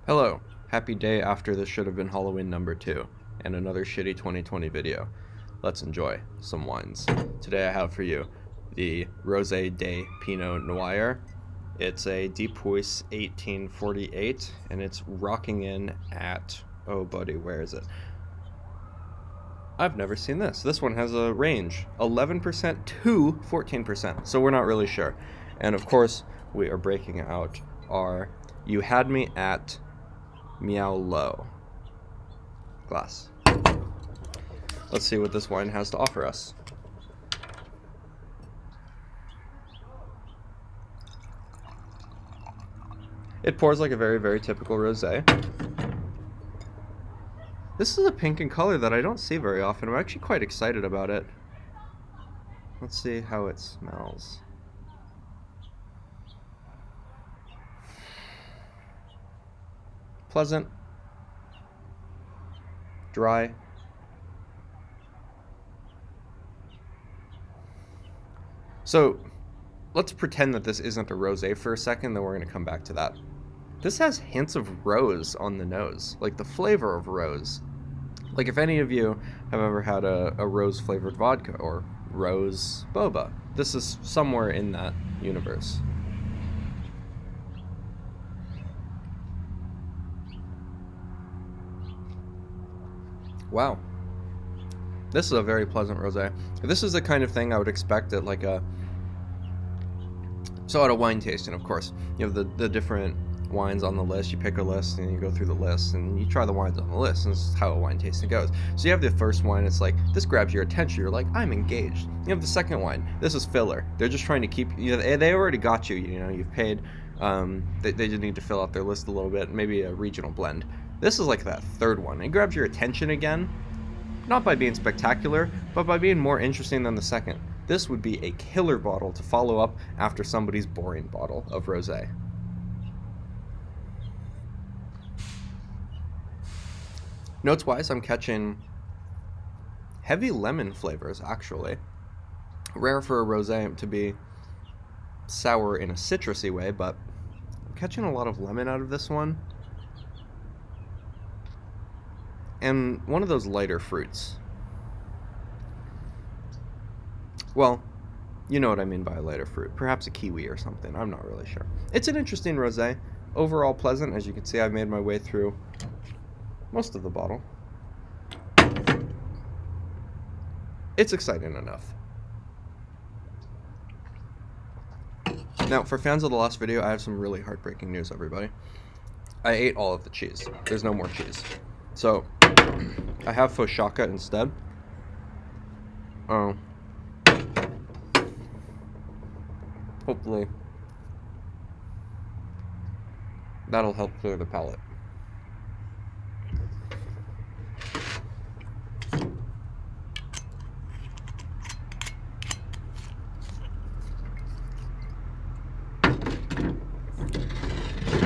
Hello, happy day after this should have been Halloween number 2, and another shitty 2020 video. Let's enjoy some wines. Today I have for you the Rosé de Pinot Noir. It's a Depois 1848, and it's rocking in at, oh buddy, where is it? I've never seen this. This one has a range, 11% to 14%, so we're not really sure. And of course, we are breaking out our You Had Me at Meow Low glass. Let's see what this wine has to offer us. It pours like a very, very typical rosé. This is a pink in color that I don't see very often. I'm actually quite excited about it. Let's see how it smells. Pleasant, dry, so let's pretend that this isn't a rosé for a second, then we're going to come back to that. This has hints of rose on the nose, like the flavor of rose. Like if any of you have ever had a rose flavored vodka or rose boba, this is somewhere in that universe. Wow. This is a very pleasant rosé. This is the kind of thing I would expect at like at a wine tasting, of course. You have the different wines on the list. You pick a list and you go through the list and you try the wines on the list, and this is how a wine tasting goes. So you have the first wine, it's like, this grabs your attention. You're like, I'm engaged. You have the second wine. This is filler. They're just trying to keep, they already got you, you've paid. They just need to fill out their list a little bit, maybe a regional blend. This is like that third one. It grabs your attention again, not by being spectacular, but by being more interesting than the second. This would be a killer bottle to follow up after somebody's boring bottle of rosé. Notes-wise, I'm catching heavy lemon flavors, actually. Rare for a rosé to be sour in a citrusy way, but I'm catching a lot of lemon out of this one. And one of those lighter fruits. Well, you know what I mean by a lighter fruit. Perhaps a kiwi or something. I'm not really sure. It's an interesting rosé. Overall pleasant. As you can see, I've made my way through most of the bottle. It's exciting enough. Now, for fans of the last video, I have some really heartbreaking news, everybody. I ate all of the cheese. There's no more cheese. So, I have Foshaca instead. Hopefully, that'll help clear the palate.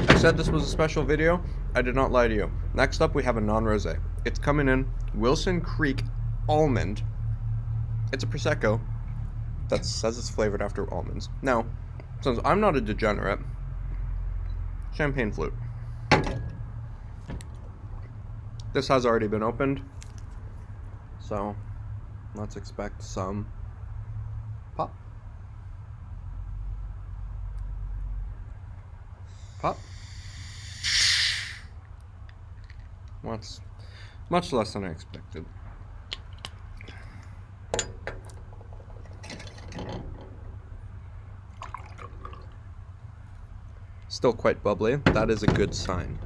I said this was a special video. I did not lie to you. Next up, we have a non-rosé. It's coming in Wilson Creek Almond. It's a Prosecco that says it's flavored after almonds. Now, since I'm not a degenerate, champagne flute. This has already been opened, so let's expect some pop. Pop. Well, it's much less than I expected. Still quite bubbly. That is a good sign.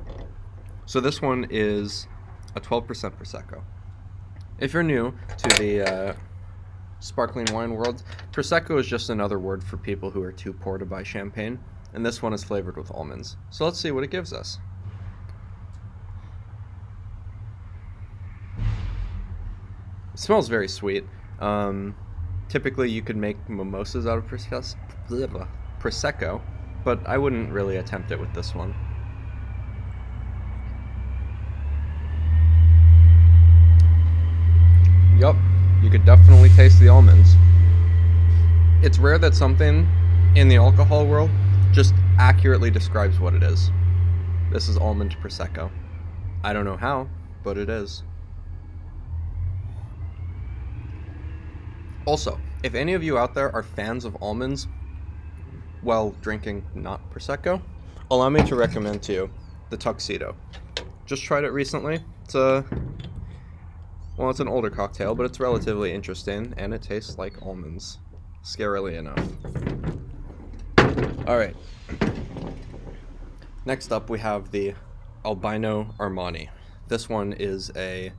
So this one is a 12% Prosecco. If you're new to the sparkling wine world, Prosecco is just another word for people who are too poor to buy champagne, and this one is flavored with almonds. So let's see what it gives us. It smells very sweet. Typically you could make mimosas out of Prosecco, but I wouldn't really attempt it with this one. Yup, you could definitely taste the almonds. It's rare that something in the alcohol world just accurately describes what it is. This is almond Prosecco. I don't know how, but it is. Also, if any of you out there are fans of almonds while drinking not Prosecco, allow me to recommend to you the Tuxedo. Just tried it recently. It's an older cocktail, but it's relatively interesting, and it tastes like almonds. Scarily enough. Alright. Next up, we have the Albino Armani. This one is a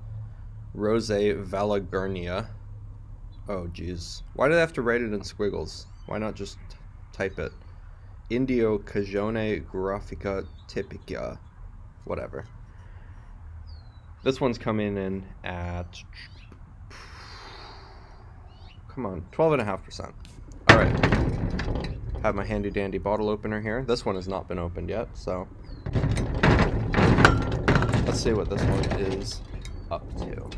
Rosé Valagurnia. Oh, geez. Why do they have to write it in squiggles? Why not just type it? Indio Cagione Grafica Tipica. Whatever. This one's coming in at... Come on, 12.5%. Alright. Have my handy dandy bottle opener here. This one has not been opened yet, so... Let's see what this one is up to.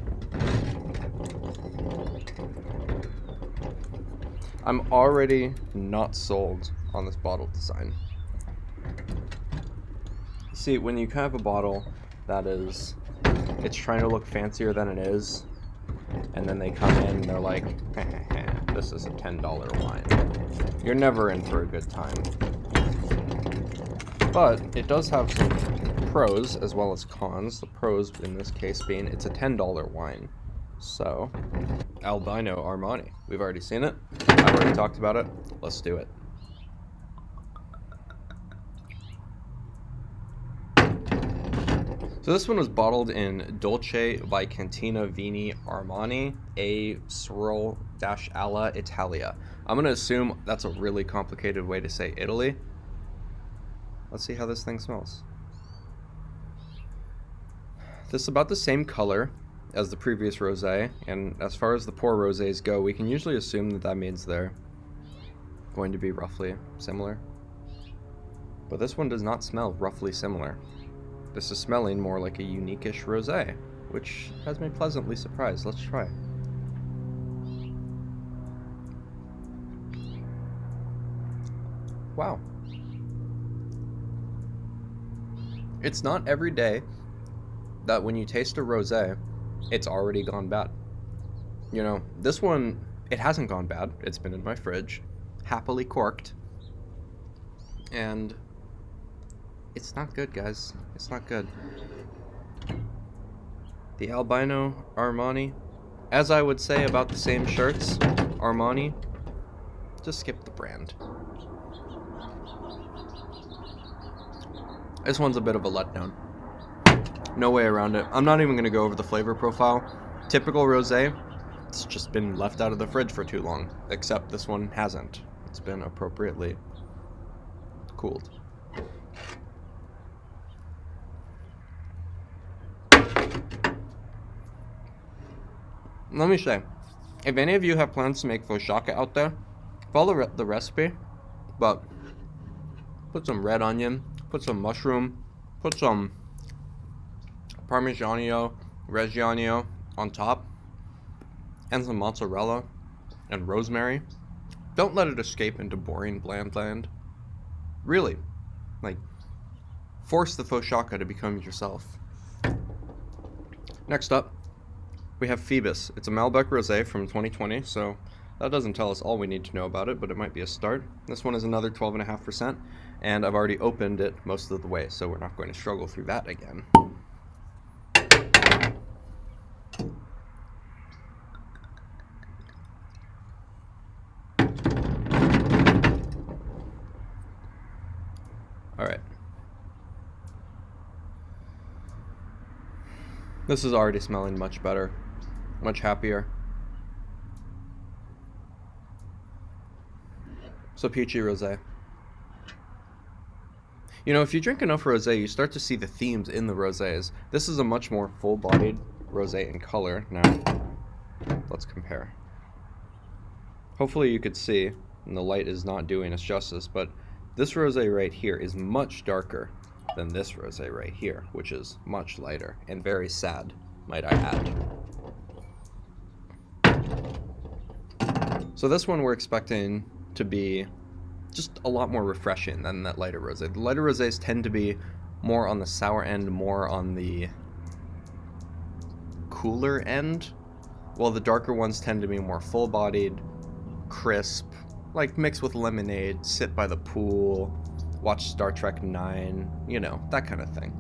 I'm already not sold on this bottle design. See, when you have a bottle that is... It's trying to look fancier than it is, and then they come in and they're like, this is a $10 wine. You're never in for a good time. But it does have some pros as well as cons. The pros in this case being it's a $10 wine. So, Albino Armani. We've already seen it. I've already talked about it. Let's do it. So this one was bottled in Dolce by Cantina Vini Armani, a Swirl-Alla Italia. I'm going to assume that's a really complicated way to say Italy. Let's see how this thing smells. This is about the same color as the previous rosé, and as far as the pour rosés go, we can usually assume that that means they're going to be roughly similar. But this one does not smell roughly similar. This is smelling more like a unique-ish rosé, which has me pleasantly surprised. Let's try. Wow. It's not every day that when you taste a rosé, it's already gone bad. You know, this one, it hasn't gone bad. It's been in my fridge, happily corked, and it's not good, guys. It's not good. The Albino Armani, as I would say about the same shirts, Armani, just skip the brand. This one's a bit of a letdown. No way around it. I'm not even going to go over the flavor profile. Typical rosé, it's just been left out of the fridge for too long, except this one hasn't. It's been appropriately cooled. Let me say, if any of you have plans to make focaccia out there, follow the recipe, but put some red onion, put some mushroom, put some Parmigiano Reggiano on top, and some mozzarella and rosemary. Don't let it escape into boring bland land. Really, like, force the focaccia to become yourself. Next up, we have Phoebus. It's a Malbec Rosé from 2020, so that doesn't tell us all we need to know about it, but it might be a start. This one is another 12.5%, and I've already opened it most of the way, so we're not going to struggle through that again. Alright. This is already smelling much better. Much happier. So peachy rosé. You know, if you drink enough rosé, you start to see the themes in the rosés. This is a much more full-bodied rosé in color. Now, let's compare. Hopefully you could see, and the light is not doing us justice, but this rosé right here is much darker than this rosé right here, which is much lighter and very sad, might I add. So this one we're expecting to be just a lot more refreshing than that lighter rosé. The lighter rosés tend to be more on the sour end, more on the cooler end, while the darker ones tend to be more full-bodied, crisp, like mixed with lemonade, sit by the pool, watch Star Trek 9, you know, that kind of thing.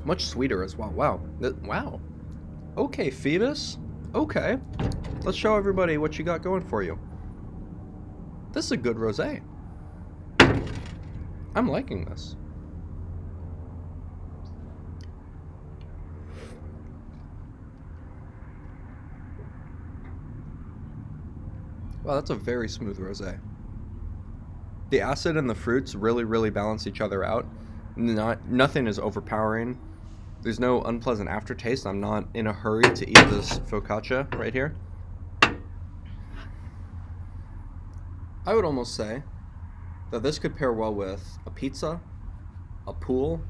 Much sweeter as well. Wow. Wow. Okay, Phoebus. Okay. Let's show everybody what you got going for you. This is a good rosé. I'm liking this. Wow, that's a very smooth rosé. The acid and the fruits really balance each other out. Nothing is overpowering. There's no unpleasant aftertaste. I'm not in a hurry to eat this focaccia right here. I would almost say that this could pair well with a pizza, a pool,